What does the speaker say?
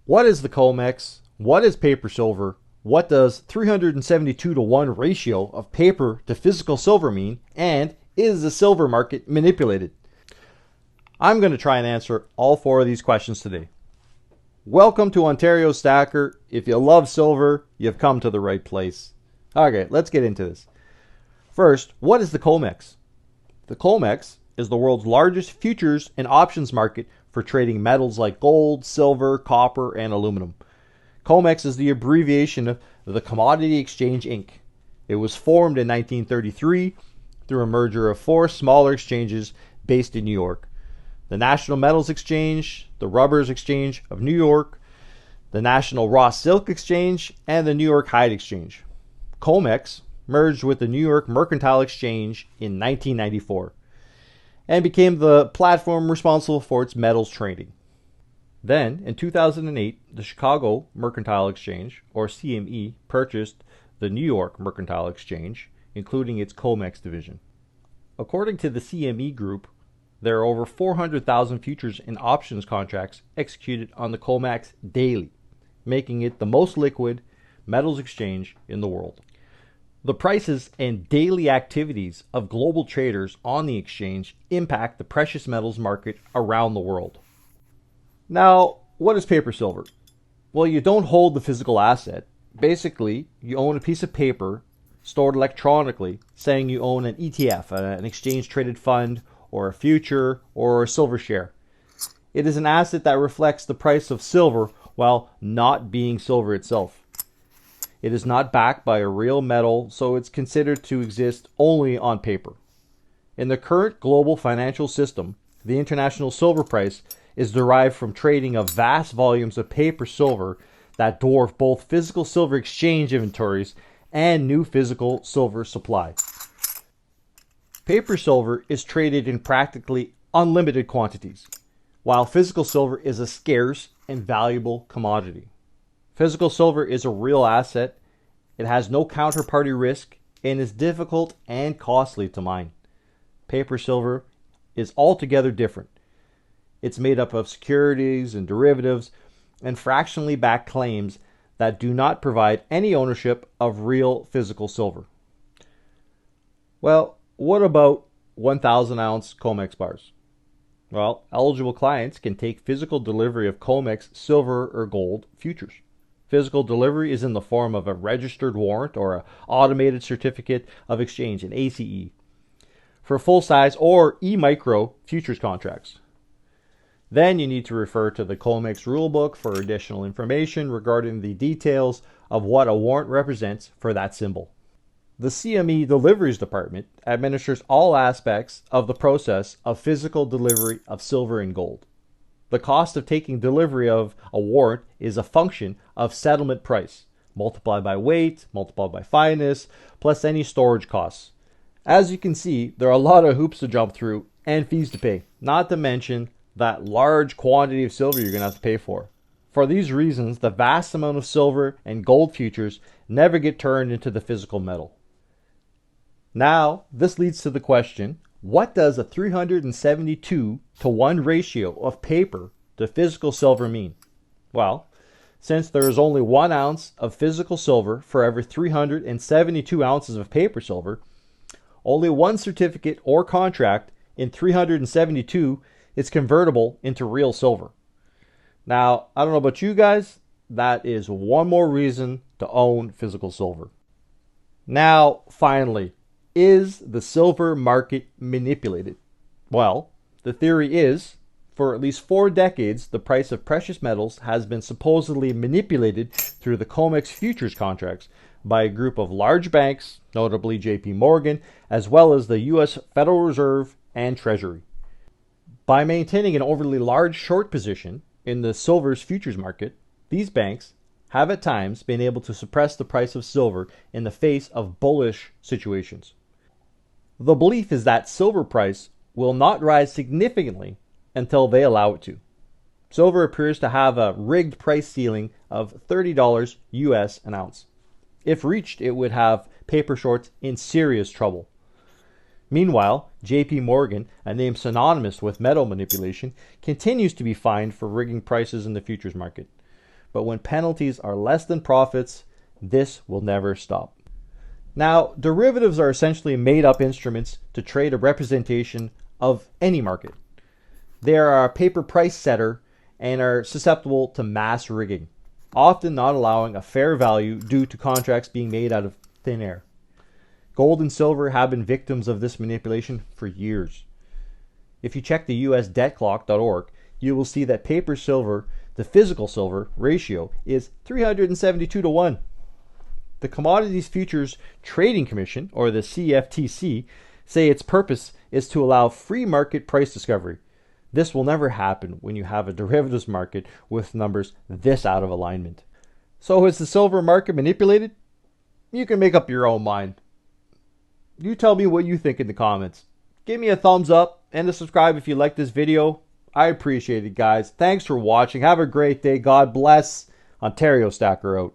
What is the Comex? What is paper silver? What does 372 to 1 ratio of paper to physical silver mean? And is the silver market manipulated? I'm going to try and answer all four of these questions today. Welcome to Ontariostacker. If you love silver, you've come to the right place. Okay, let's get into this. First, what is the Comex? The Comex is the world's largest futures and options market for trading metals like gold, silver, copper, and aluminum. Comex is the abbreviation of the Commodity Exchange Inc. It was formed in 1933 through a merger of four smaller exchanges based in New York: the National Metals Exchange, the Rubbers Exchange of New York, the National Raw Silk Exchange, and the New York Hide Exchange. Comex merged with the New York Mercantile Exchange in 1994 and became the platform responsible for its metals trading. Then, in 2008, the Chicago Mercantile Exchange, or CME, purchased the New York Mercantile Exchange, including its Comex division. According to the CME Group, there are over 400,000 futures and options contracts executed on the Comex daily, making it the most liquid metals exchange in the world. The prices and daily activities of global traders on the exchange impact the precious metals market around the world. Now, what is paper silver? Well, you don't hold the physical asset. Basically, you own a piece of paper stored electronically, saying you own an ETF, an exchange traded fund, or a future, or a silver share. It is an asset that reflects the price of silver while not being silver itself. It is not backed by a real metal, so it's considered to exist only on paper. In the current global financial system, the international silver price is derived from trading of vast volumes of paper silver that dwarf both physical silver exchange inventories and new physical silver supply. Paper silver is traded in practically unlimited quantities, while physical silver is a scarce and valuable commodity. Physical silver is a real asset. It has no counterparty risk and is difficult and costly to mine. Paper silver is altogether different. It's made up of securities and derivatives and fractionally backed claims that do not provide any ownership of real physical silver. Well, what about 1,000-ounce Comex bars? Well, eligible clients can take physical delivery of Comex silver or gold futures. Physical delivery is in the form of a registered warrant or an automated certificate of exchange, an ACE, for full-size or e-micro futures contracts. Then you need to refer to the Comex rulebook for additional information regarding the details of what a warrant represents for that symbol. The CME Deliveries Department administers all aspects of the process of physical delivery of silver and gold. The cost of taking delivery of a warrant is a function of settlement price, multiplied by weight, multiplied by fineness, plus any storage costs. As you can see, there are a lot of hoops to jump through and fees to pay, not to mention that large quantity of silver you're going to have to pay for. For these reasons, the vast amount of silver and gold futures never get turned into the physical metal. Now, this leads to the question, what does a 372 to 1 ratio of paper to physical silver mean? Well, since there is only 1 ounce of physical silver for every 372 ounces of paper silver, only one certificate or contract in 372 is convertible into real silver. Now, I don't know about you guys, that is one more reason to own physical silver. Now, finally, is the silver market manipulated? Well, the theory is, for at least 4 decades, the price of precious metals has been supposedly manipulated through the Comex futures contracts by a group of large banks, notably JP Morgan, as well as the US Federal Reserve and Treasury. By maintaining an overly large short position in the silver's futures market, these banks have at times been able to suppress the price of silver in the face of bullish situations. The belief is that silver price will not rise significantly until they allow it to. Silver appears to have a rigged price ceiling of $30 US an ounce. If reached, it would have paper shorts in serious trouble. Meanwhile, JP Morgan, a name synonymous with metal manipulation, continues to be fined for rigging prices in the futures market. but when penalties are less than profits, this will never stop. Now, derivatives are essentially made-up instruments to trade a representation of any market. They are a paper price setter and are susceptible to mass rigging, often not allowing a fair value due to contracts being made out of thin air. Gold and silver have been victims of this manipulation for years. If you check the USDebtClock.org, you will see that paper silver, the physical silver ratio, is 372 to 1. The Commodities Futures Trading Commission, or the CFTC, say its purpose is to allow free market price discovery. This will never happen when you have a derivatives market with numbers this out of alignment. So is the silver market manipulated? You can make up your own mind. You tell me what you think in the comments. Give me a thumbs up and a subscribe if you like this video. I appreciate it, guys. Thanks for watching. Have a great day. God bless. Ontariostacker out.